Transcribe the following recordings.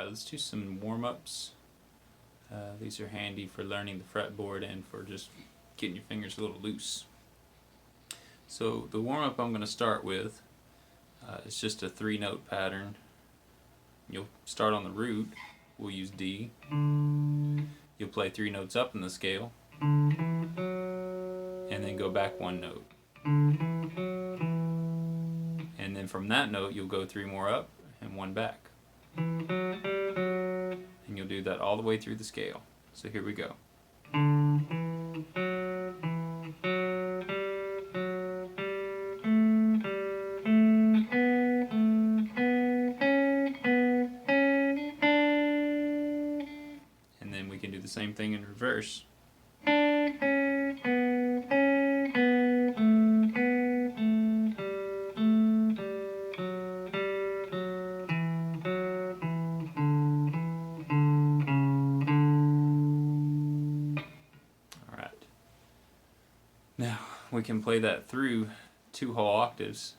Alright, let's do some warm-ups. These are handy for learning the fretboard and for just getting your fingers a little loose. So the warm-up I'm going to start with is just a 3-note pattern. You'll start on the root, we'll use D. You'll play 3 notes up in the scale, and then go back 1 note. And then from that note you'll go 3 more up and 1 back. And you'll do that all the way through the scale. So here we go. And then we can do the same thing in reverse. Alright. Now we can play that through 2 whole octaves.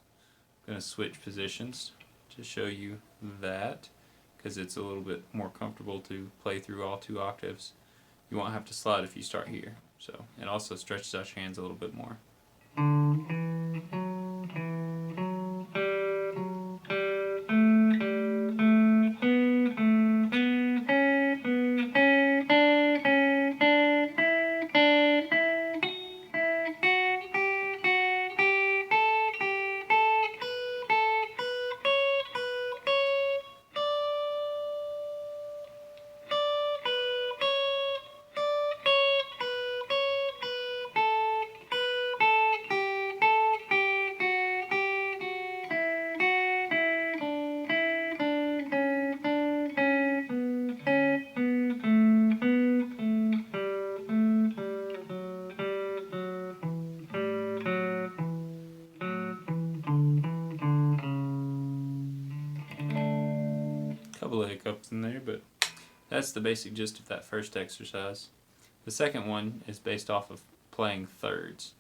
I'm going to switch positions to show you that, because it's a little bit more comfortable to play through all 2 octaves. You won't have to slide if you start here. So it also stretches out your hands a little bit more. Couple of hiccups in there, but that's the basic gist of that first exercise. The second one is based off of playing thirds.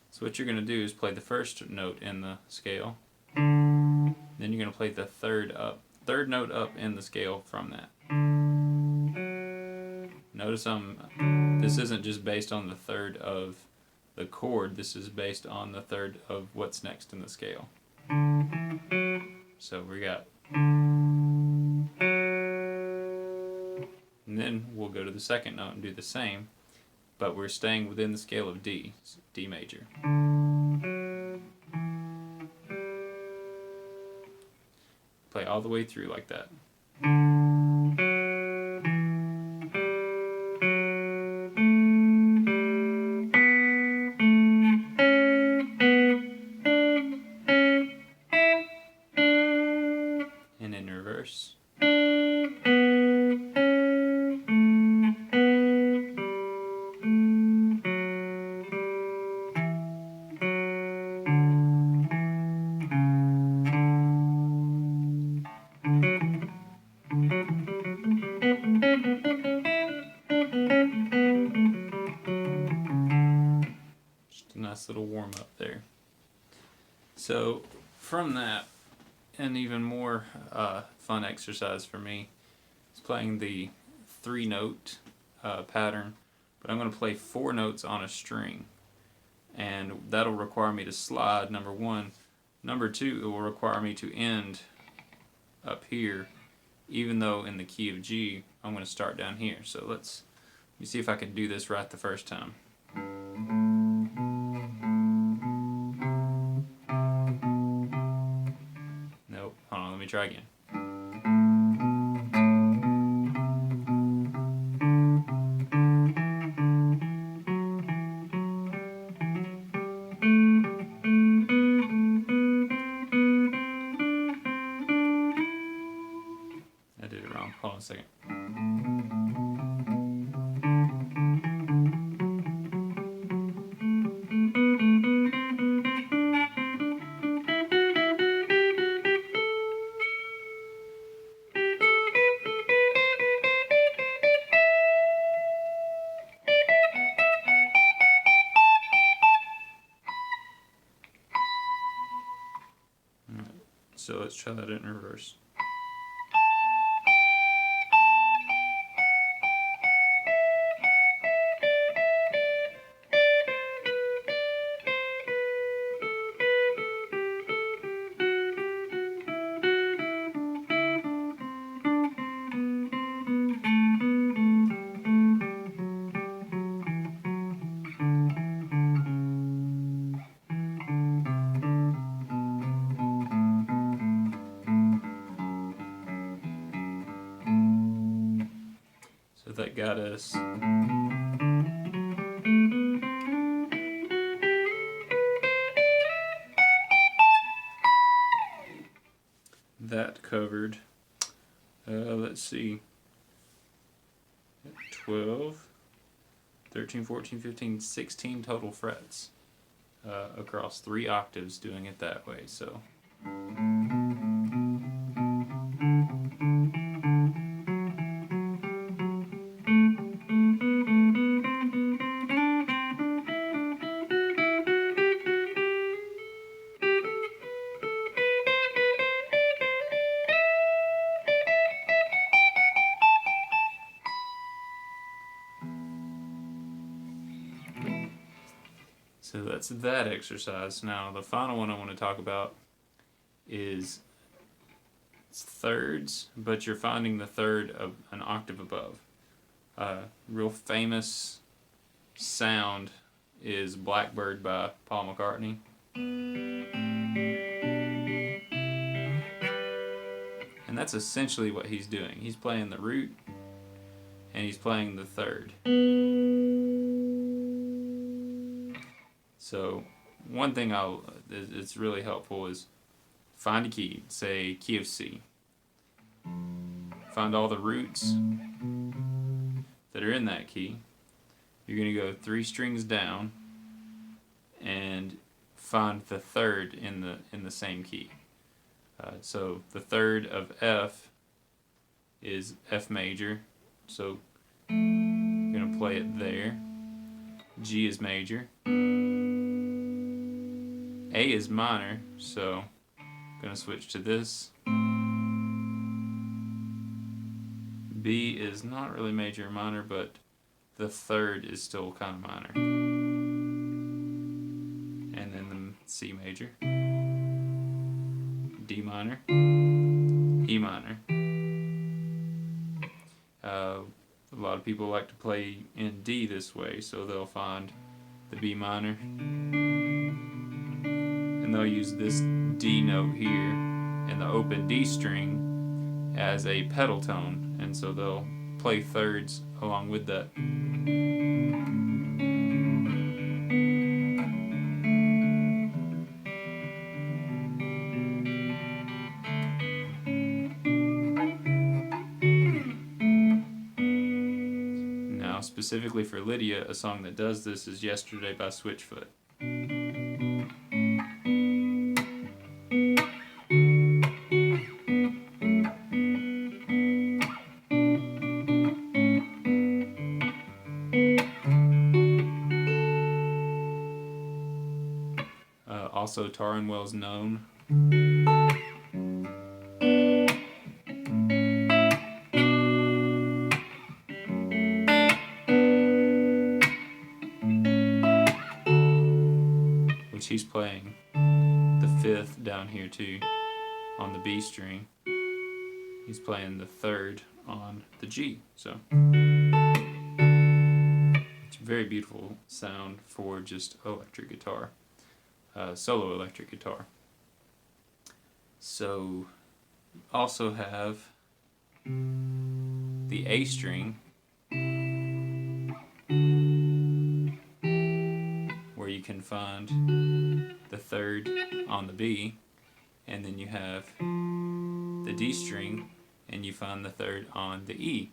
So what you're going to do is play the first note in the scale, then you're going to play the third note up in the scale from that. Notice this isn't just based on the third of the chord, this is based on the third of what's next in the scale. So we got, and then we'll go to the second note and do the same, but we're staying within the scale of D, D major. Play all the way through like that. And in reverse. Just a nice little warm up there. So from that, an even more fun exercise for me is playing the 3-note pattern, but I'm going to play 4 notes on a string, and that'll require me to slide, number 1. Number 2, it will require me to end up here, even though in the key of G I'm going to start down here. So let me see if I can do this right the first time. Nope, hold on, let me try again. I did it wrong, hold on a second. So let's try that in reverse. that got us that covered. Let's see, 12, 13, 14, 15, 16 total frets across 3 octaves doing it that way. So that's that exercise. Now the final one I want to talk about is thirds, but you're finding the third of an octave above. Real famous sound is Blackbird by Paul McCartney. And that's essentially what he's doing. He's playing the root and he's playing the third. So one thing it's really helpful is find a key, say key of C. Find all the roots that are in that key. You're going to go 3 strings down and find the third in the same key. So the third of F is F major, so you're going to play it there. G is major. A is minor, so I'm going to switch to this. B is not really major or minor, but the third is still kind of minor. And then the C major, D minor, E minor. A lot of people like to play in D this way, so they'll find the B minor, and they'll use this D note here and the open D string as a pedal tone, and so they'll play thirds along with that. Now, specifically for Lydia, a song that does this is Yesterday by Switchfoot. Also, Taran Wells Known. Which he's playing the 5th down here too on the B string. He's playing the 3rd on the G. So it's a very beautiful sound for just electric guitar. Solo electric guitar. So also have the A string, where you can find the 3rd on the B, and then you have the D string and you find the 3rd on the E.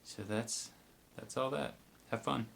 So that's all that. Have fun.